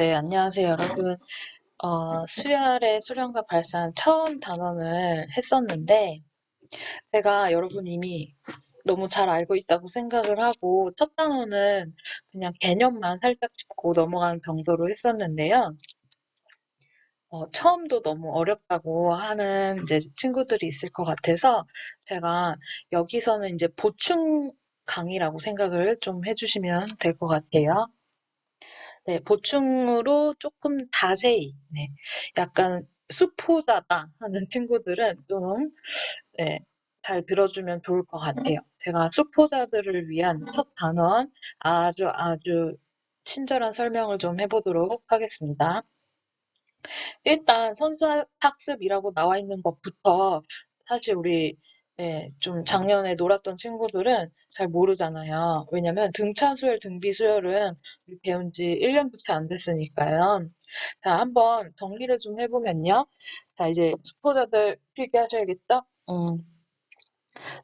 네, 안녕하세요, 여러분. 수열의 수련과 발산 처음 단원을 했었는데, 제가 여러분 이미 너무 잘 알고 있다고 생각을 하고, 첫 단원은 그냥 개념만 살짝 짚고 넘어가는 정도로 했었는데요. 처음도 너무 어렵다고 하는 이제 친구들이 있을 것 같아서, 제가 여기서는 이제 보충 강의라고 생각을 좀 해주시면 될 것 같아요. 네, 보충으로 조금 자세히, 네, 약간 수포자다 하는 친구들은 좀, 네, 잘 들어주면 좋을 것 같아요. 제가 수포자들을 위한 첫 단원 아주 친절한 설명을 좀 해보도록 하겠습니다. 일단 선수학습이라고 나와 있는 것부터 사실 우리 좀 작년에 놀았던 친구들은 잘 모르잖아요. 왜냐면 등차 수열, 등비 수열은 우리 배운 지 1년도 채 안 됐으니까요. 자, 한번 정리를 좀 해보면요. 자, 이제 수포자들 필기하셔야겠죠?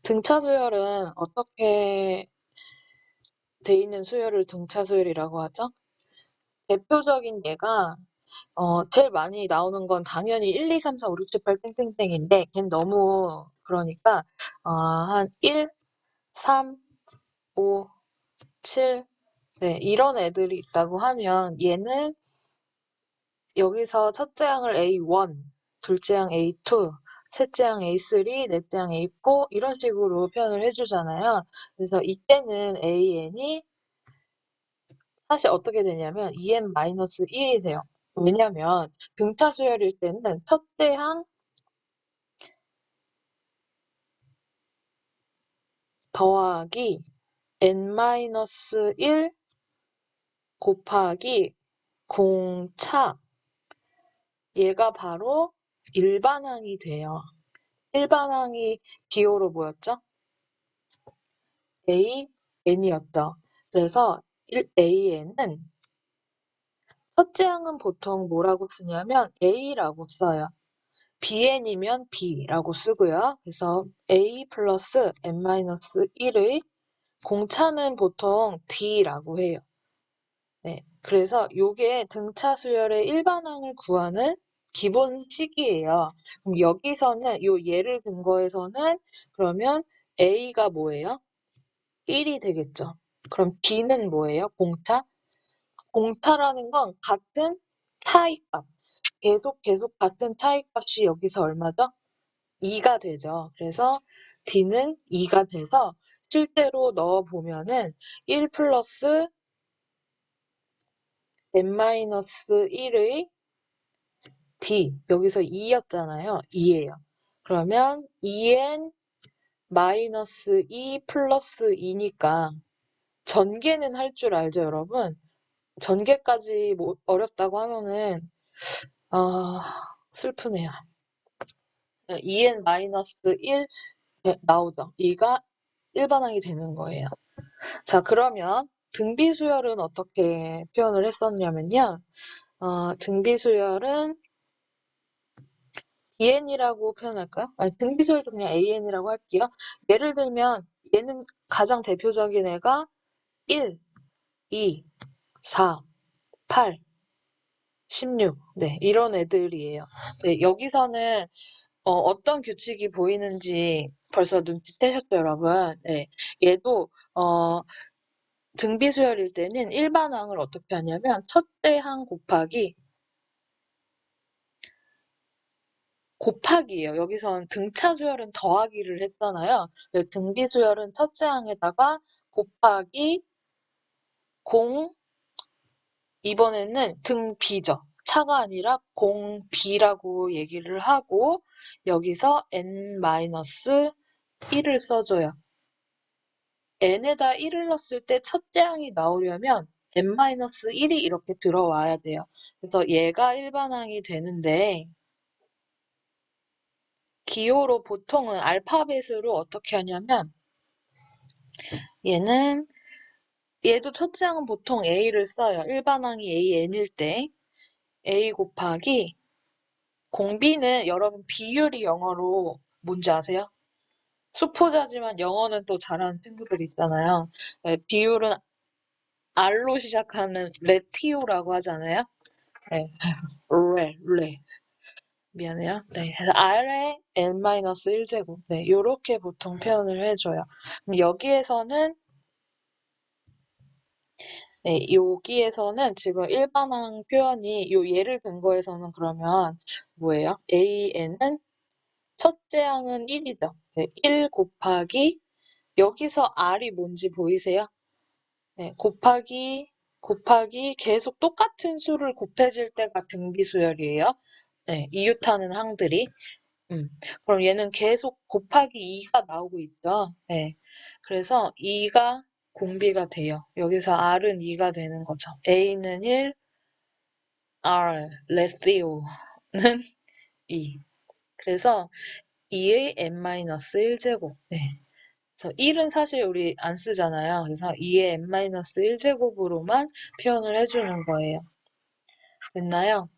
등차 수열은 어떻게 돼 있는 수열을 등차 수열이라고 하죠? 대표적인 예가 제일 많이 나오는 건 당연히 1, 2, 3, 4, 5, 6, 7, 8 땡땡땡인데 걘 너무 그러니까 한 1, 3, 5, 7 네, 이런 애들이 있다고 하면 얘는 여기서 첫째 항을 A1, 둘째 항 A2, 셋째 항 A3, 넷째 항 A4 이런 식으로 표현을 해주잖아요. 그래서 이때는 AN이 사실 어떻게 되냐면 EN-1이 돼요. 왜냐면 등차 수열일 때는 첫째 항 더하기 n-1 곱하기 공차 얘가 바로 일반항이 돼요. 일반항이 기호로 뭐였죠? AN이었죠. 그래서 AN은 첫째 항은 보통 뭐라고 쓰냐면 A라고 써요. BN이면 B라고 쓰고요. 그래서 A 플러스 n-1의 공차는 보통 D라고 해요. 네, 그래서 요게 등차 수열의 일반항을 구하는 기본 식이에요. 그럼 여기서는 요 예를 든 거에서는 그러면 A가 뭐예요? 1이 되겠죠. 그럼 B는 뭐예요? 공차? 공차라는 건 같은 차이값. 계속 같은 차이값이 여기서 얼마죠? 2가 되죠. 그래서 D는 2가 돼서 실제로 넣어보면은 1 플러스 n-1의 D, 여기서 2였잖아요. 2예요. 그러면 2n-2 플러스 2니까 전개는 할 줄 알죠, 여러분? 전개까지 뭐 어렵다고 하면은 슬프네요. 2n-1 나오죠. 2가 일반항이 되는 거예요. 자, 그러면 등비수열은 어떻게 표현을 했었냐면요. 등비수열은 EN이라고 표현할까요? 아니, 등비수열도 그냥 AN이라고 할게요. 예를 들면 얘는 가장 대표적인 애가 1, 2, 4, 8, 16 네, 이런 애들이에요. 네, 여기서는 어떤 규칙이 보이는지 벌써 눈치채셨죠, 여러분? 네, 얘도 등비수열일 때는 일반항을 어떻게 하냐면 첫째 항 곱하기예요. 여기선 등차 수열은 더하기를 했잖아요. 등비 수열은 첫째 항에다가 곱하기 0, 이번에는 등비죠. 차가 아니라 공비라고 얘기를 하고 여기서 n-1을 써줘요. n에다 1을 넣었을 때 첫째 항이 나오려면 n-1이 이렇게 들어와야 돼요. 그래서 얘가 일반항이 되는데 기호로 보통은 알파벳으로 어떻게 하냐면 얘도 첫째 항은 보통 A를 써요. 일반항이 AN일 때 A 곱하기 공비는 여러분 비율이 영어로 뭔지 아세요? 수포자지만 영어는 또 잘하는 친구들 있잖아요. 네, 비율은 R로 시작하는 레티오라고 하잖아요. 네, 레. 미안해요. 네, 그래서 R에 n-1제곱. 네, 요렇게 보통 표현을 해줘요. 그럼 여기에서는 네, 여기에서는 지금 일반항 표현이 요 예를 든 거에서는 그러면 뭐예요? AN은 첫째 항은 1이다. 네, 1 곱하기 여기서 R이 뭔지 보이세요? 네, 곱하기 계속 똑같은 수를 곱해질 때가 등비수열이에요. 네, 이웃하는 항들이. 그럼 얘는 계속 곱하기 2가 나오고 있죠. 네. 그래서 2가 공비가 돼요. 여기서 R은 2가 되는 거죠. A는 1, R, 레시오는 2. 그래서 2의 n-1제곱. 네. 그래서 1은 사실 우리 안 쓰잖아요. 그래서 2의 n-1제곱으로만 표현을 해주는 거예요. 됐나요?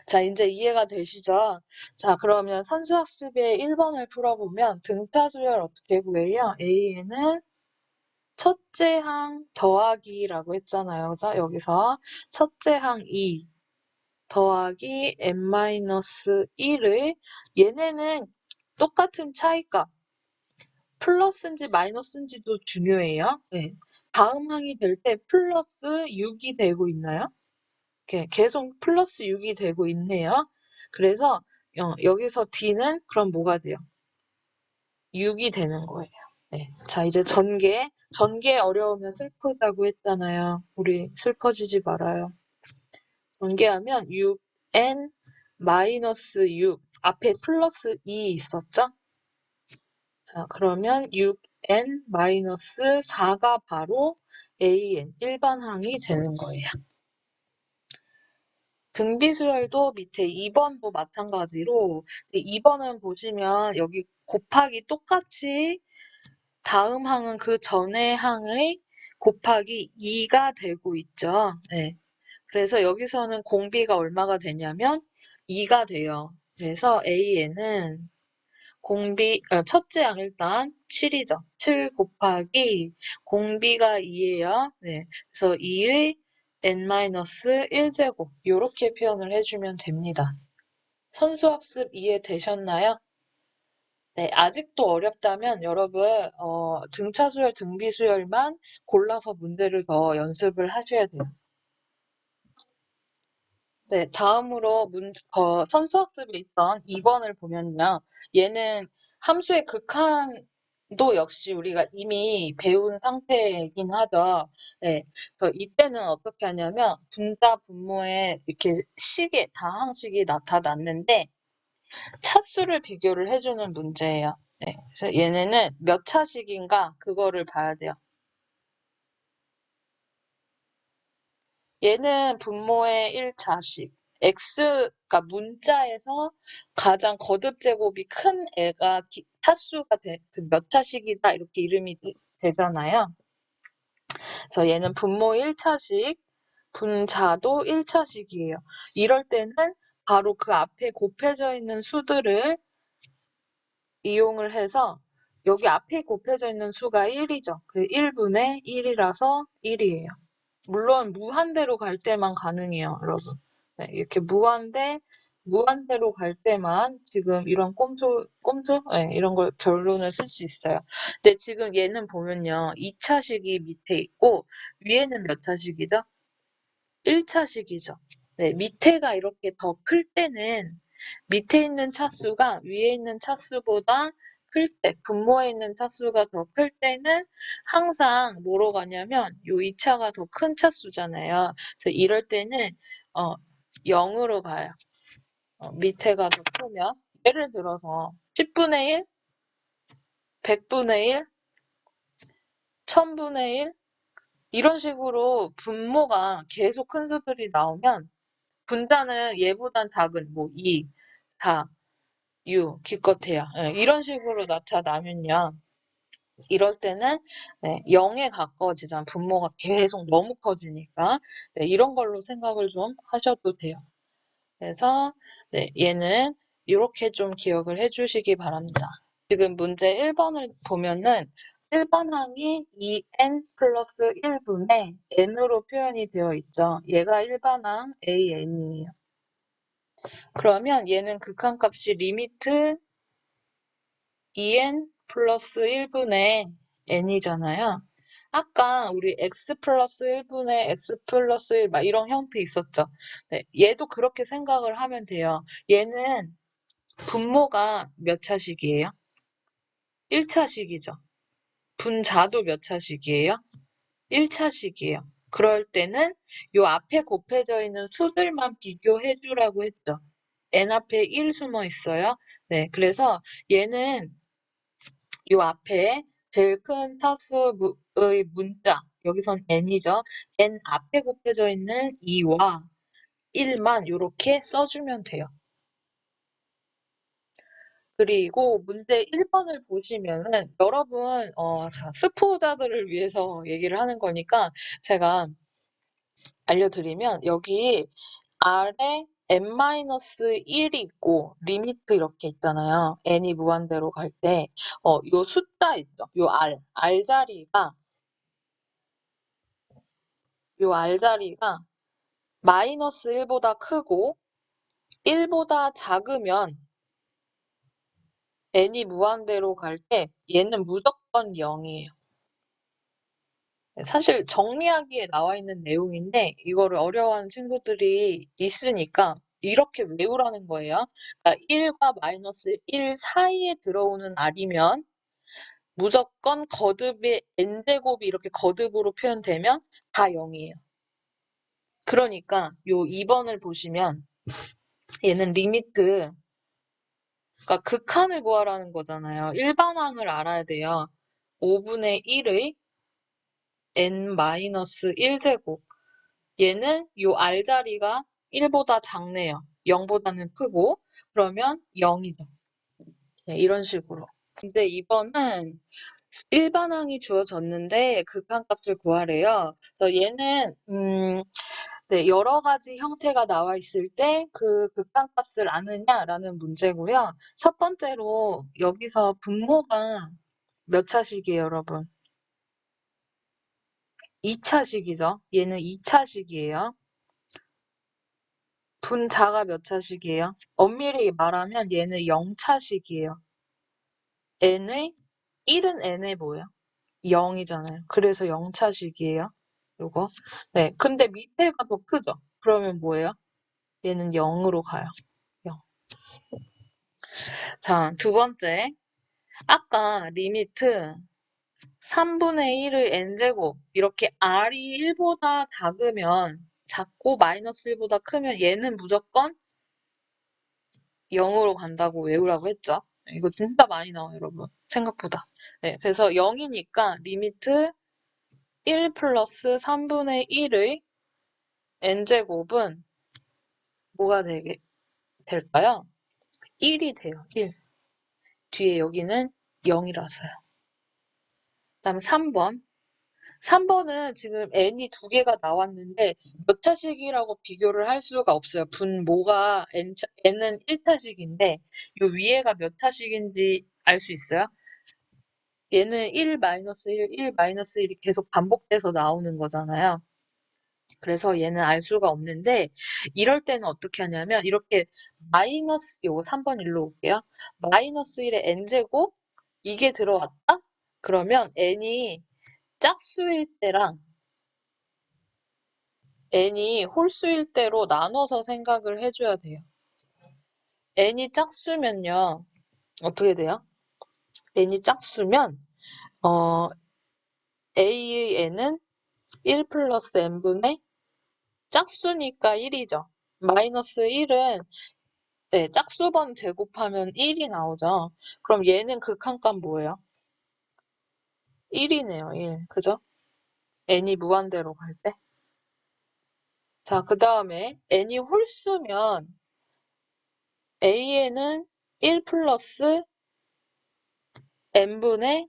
자, 이제 이해가 되시죠? 자, 그러면 선수학습의 1번을 풀어보면 등차수열 어떻게 구해요? A에는 첫째 항 더하기라고 했잖아요. 그죠? 여기서 첫째 항 2 더하기 n-1을 얘네는 똑같은 차이값 플러스인지 마이너스인지도 중요해요. 네. 다음 항이 될 때 플러스 6이 되고 있나요? 이렇게 계속 플러스 6이 되고 있네요. 그래서 여기서 D는 그럼 뭐가 돼요? 6이 되는 거예요. 네. 자, 이제 전개 어려우면 슬프다고 했잖아요. 우리 슬퍼지지 말아요. 전개하면 6n 마이너스 6 앞에 플러스 2 있었죠? 자, 그러면 6n 마이너스 4가 바로 an 일반항이 되는 거예요. 등비수열도 밑에 2번도 마찬가지로 2번은 보시면 여기 곱하기 똑같이 다음 항은 그 전의 항의 곱하기 2가 되고 있죠. 네. 그래서 여기서는 공비가 얼마가 되냐면 2가 돼요. 그래서 AN은 첫째 항 일단 7이죠. 7 곱하기 공비가 2예요. 네. 그래서 2의 n-1제곱 이렇게 표현을 해주면 됩니다. 선수학습 이해되셨나요? 네, 아직도 어렵다면 여러분 등차수열, 등비수열만 골라서 문제를 더 연습을 하셔야 돼요. 네, 다음으로 선수학습에 있던 2번을 보면요. 얘는 함수의 극한도 역시 우리가 이미 배운 상태이긴 하죠. 네, 그래서 이때는 어떻게 하냐면 분자, 분모에 이렇게 다항식이 나타났는데 차수를 비교를 해주는 문제예요. 네, 그래서 얘네는 몇 차식인가 그거를 봐야 돼요. 얘는 분모의 1차식. x가 문자에서 가장 거듭 제곱이 큰 애가 차수가 몇 차식이다 이렇게 이름이 되잖아요. 그래서 얘는 분모 1차식, 분자도 1차식이에요. 이럴 때는 바로 그 앞에 곱해져 있는 수들을 이용을 해서 여기 앞에 곱해져 있는 수가 1이죠. 그 1분의 1이라서 1이에요. 물론 무한대로 갈 때만 가능해요, 여러분. 네, 이렇게 무한대로 갈 때만 지금 이런 꼼수? 네, 이런 걸 결론을 쓸 수 있어요. 근데 지금 얘는 보면요. 2차식이 밑에 있고 위에는 몇 차식이죠? 1차식이죠. 네, 밑에가 이렇게 더 클 때는 밑에 있는 차수가 위에 있는 차수보다 클 때, 분모에 있는 차수가 더 클 때는 항상 뭐로 가냐면 요 2차가 더 큰 차수잖아요. 그래서 이럴 때는 0으로 가요. 밑에가 더 크면 예를 들어서 10분의 1, 100분의 1, 1000분의 1 이런 식으로 분모가 계속 큰 수들이 나오면 분자는 얘보단 작은 뭐 2, 4, 6 기껏해야 이런 식으로 나타나면요. 이럴 때는 0에 가까워지잖아. 분모가 계속 너무 커지니까 이런 걸로 생각을 좀 하셔도 돼요. 그래서 얘는 이렇게 좀 기억을 해주시기 바랍니다. 지금 문제 1번을 보면은 일반항이 2n 플러스 1분의 n으로 표현이 되어 있죠. 얘가 일반항 an이에요. 그러면 얘는 극한값이 리미트 2n 플러스 1분의 n이잖아요. 아까 우리 x 플러스 1분의 x 플러스 1 막 이런 형태 있었죠. 네, 얘도 그렇게 생각을 하면 돼요. 얘는 분모가 몇 차식이에요? 1차식이죠. 분자도 몇 차식이에요? 1차식이에요. 그럴 때는 요 앞에 곱해져 있는 수들만 비교해 주라고 했죠. n 앞에 1 숨어 있어요. 네, 그래서 얘는 요 앞에 제일 큰 차수의 문자, 여기선 n이죠. n 앞에 곱해져 있는 2와 1만 이렇게 써주면 돼요. 그리고 문제 1번을 보시면은 여러분 자, 스포자들을 위해서 얘기를 하는 거니까 제가 알려드리면 여기 R에 n-1이 있고 리미트 이렇게 있잖아요. n이 무한대로 갈 때 요 숫자 있죠. 요 R 자리가 마이너스 1보다 크고 1보다 작으면 n이 무한대로 갈 때 얘는 무조건 0이에요. 사실 정리하기에 나와 있는 내용인데 이거를 어려워하는 친구들이 있으니까 이렇게 외우라는 거예요. 그러니까 1과 마이너스 1 사이에 들어오는 r이면 무조건 거듭의 n제곱이 이렇게 거듭으로 표현되면 다 0이에요. 그러니까 요 2번을 보시면 얘는 리미트, 그러니까 극한을 구하라는 거잖아요. 일반항을 알아야 돼요. 5분의 1의 n-1제곱. 얘는 요 R 자리가 1보다 작네요. 0보다는 크고 그러면 0이죠. 네, 이런 식으로. 이제 이번은 일반항이 주어졌는데 극한값을 구하래요. 그래서 얘는 네, 여러 가지 형태가 나와 있을 때 그 극한값을 아느냐라는 문제고요. 첫 번째로 여기서 분모가 몇 차식이에요, 여러분? 2차식이죠. 얘는 2차식이에요. 분자가 몇 차식이에요? 엄밀히 말하면 얘는 0차식이에요. n의 1은 n의 뭐예요? 0이잖아요. 그래서 0차식이에요. 요거. 네. 근데 밑에가 더 크죠? 그러면 뭐예요? 얘는 0으로 가요. 0. 자, 두 번째. 아까 리미트 3분의 1의 n제곱 이렇게 r이 1보다 작고 마이너스 1보다 크면 얘는 무조건 0으로 간다고 외우라고 했죠. 이거 진짜 많이 나와요, 여러분. 생각보다. 네, 그래서 0이니까 리미트 1 플러스 3분의 1의 n제곱은 뭐가 될까요? 1이 돼요. 1. 뒤에 여기는 0이라서요. 그다음에 3번. 3번은 지금 n이 두 개가 나왔는데 몇 차식이라고 비교를 할 수가 없어요. 분모가 n은 1차식인데 요 위에가 몇 차식인지 알 수 있어요? 얘는 1 마이너스 1, 1 마이너스 1이 계속 반복돼서 나오는 거잖아요. 그래서 얘는 알 수가 없는데 이럴 때는 어떻게 하냐면 이렇게 마이너스, 요거 3번 일로 올게요. 마이너스 1의 n제곱 이게 들어왔다? 그러면 n이 짝수일 때랑 n이 홀수일 때로 나눠서 생각을 해줘야 돼요. n이 짝수면요. 어떻게 돼요? n이 짝수면 a의 n은 1 플러스 n분의 짝수니까 1이죠. 마이너스 1은 네, 짝수번 제곱하면 1이 나오죠. 그럼 얘는 극한값 뭐예요? 1이네요. 1. 그죠? n이 무한대로 갈 때. 자, 그 다음에 n이 홀수면 a에는 1 플러스 n분의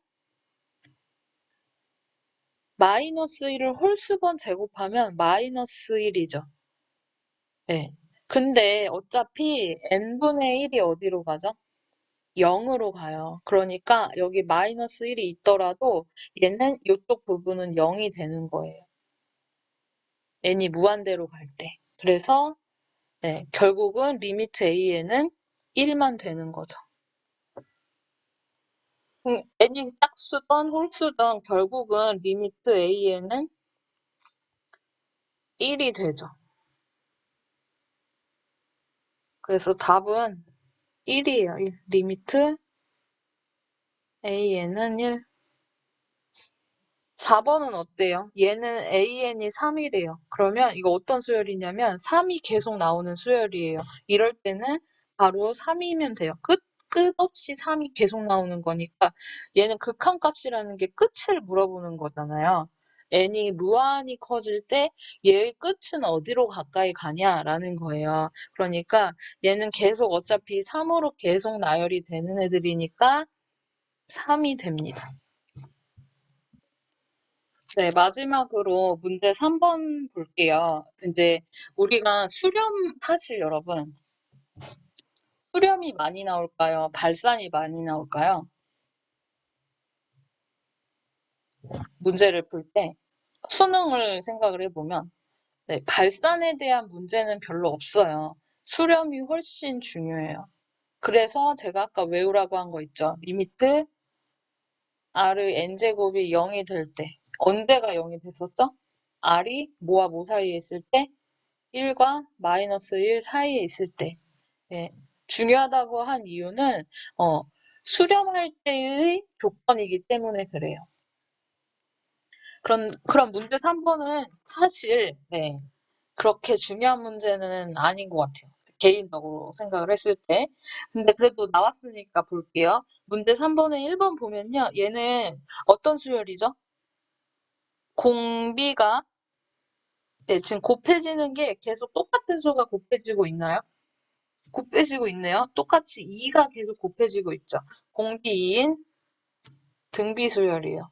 마이너스 1을 홀수번 제곱하면 마이너스 1이죠. 네. 근데 어차피 n분의 1이 어디로 가죠? 0으로 가요. 그러니까 여기 마이너스 1이 있더라도 얘는 이쪽 부분은 0이 되는 거예요. n이 무한대로 갈 때. 그래서 네, 결국은 리미트 a에는 1만 되는 거죠. n이 짝수든 홀수든 결국은 리미트 a에는 1이 되죠. 그래서 답은 1이에요. 리미트 a에는 1. 4번은 어때요? 얘는 an이 3이래요. 그러면 이거 어떤 수열이냐면 3이 계속 나오는 수열이에요. 이럴 때는 바로 3이면 돼요. 끝없이 3이 계속 나오는 거니까 얘는 극한값이라는 게 끝을 물어보는 거잖아요. n이 무한히 커질 때 얘의 끝은 어디로 가까이 가냐라는 거예요. 그러니까 얘는 계속 어차피 3으로 계속 나열이 되는 애들이니까 3이 됩니다. 네, 마지막으로 문제 3번 볼게요. 이제 우리가 사실 여러분, 수렴이 많이 나올까요? 발산이 많이 나올까요? 문제를 풀 때 수능을 생각을 해보면 네, 발산에 대한 문제는 별로 없어요. 수렴이 훨씬 중요해요. 그래서 제가 아까 외우라고 한 거 있죠. 리미트 R의 n제곱이 0이 될 때 언제가 0이 됐었죠? R이 뭐와 뭐 사이에 있을 때 1과 마이너스 1 사이에 있을 때 예, 중요하다고 한 이유는 수렴할 때의 조건이기 때문에 그래요. 그럼 문제 3번은 사실 네, 그렇게 중요한 문제는 아닌 것 같아요. 개인적으로 생각을 했을 때. 근데 그래도 나왔으니까 볼게요. 문제 3번에 1번 보면요. 얘는 어떤 수열이죠? 공비가 네, 지금 곱해지는 게 계속 똑같은 수가 곱해지고 있나요? 곱해지고 있네요. 똑같이 2가 계속 곱해지고 있죠. 공비 2인 등비수열이에요.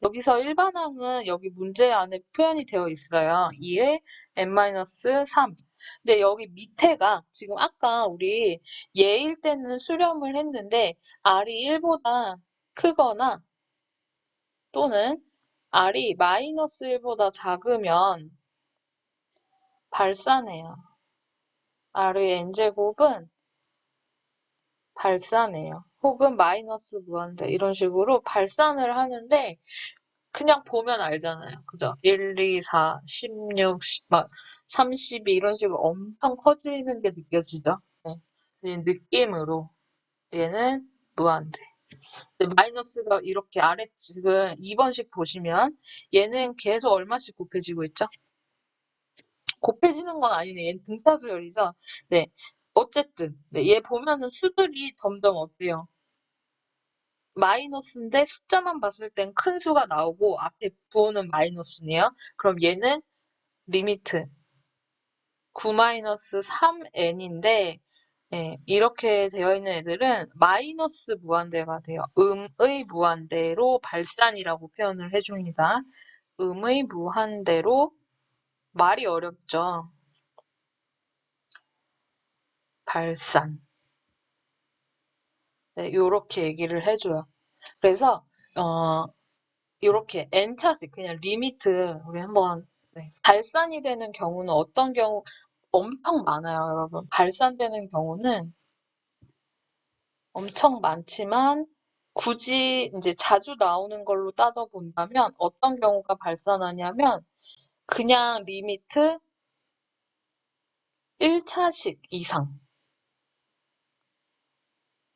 여기서 일반항은 여기 문제 안에 표현이 되어 있어요. 2에 n-3. 근데 여기 밑에가 지금 아까 우리 예일 때는 수렴을 했는데 R이 1보다 크거나 또는 R이 마이너스 1보다 작으면 발산해요. R의 n제곱은 발산해요. 혹은 마이너스 무한대 이런 식으로 발산을 하는데 그냥 보면 알잖아요. 그죠? 1, 2, 4, 16, 막 32 이런 식으로 엄청 커지는 게 느껴지죠? 네. 이 느낌으로 얘는 무한대. 근데 마이너스가 이렇게 아래측을 2번씩 보시면 얘는 계속 얼마씩 곱해지고 있죠? 곱해지는 건 아니네. 얘는 등차수열이죠? 네. 어쨌든 네, 얘 보면은 수들이 점점 어때요? 마이너스인데 숫자만 봤을 땐 큰 수가 나오고 앞에 부호는 마이너스네요. 그럼 얘는 리미트 9-3n인데 이렇게 되어 있는 애들은 마이너스 무한대가 돼요. 음의 무한대로 발산이라고 표현을 해줍니다. 음의 무한대로 말이 어렵죠. 발산. 네, 요렇게 얘기를 해줘요. 그래서 요렇게 n차씩 그냥 리미트 우리 한번 네. 발산이 되는 경우는 어떤 경우 엄청 많아요, 여러분. 발산되는 경우는 엄청 많지만 굳이 이제 자주 나오는 걸로 따져본다면 어떤 경우가 발산하냐면 그냥 리미트 1차식 이상.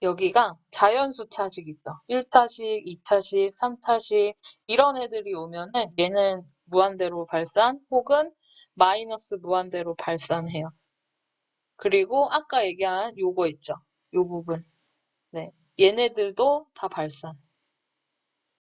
여기가 자연수 차식 있다. 1차식, 2차식, 3차식 이런 애들이 오면은 얘는 무한대로 발산 혹은 마이너스 무한대로 발산해요. 그리고 아까 얘기한 요거 있죠. 요 부분. 네. 얘네들도 다 발산.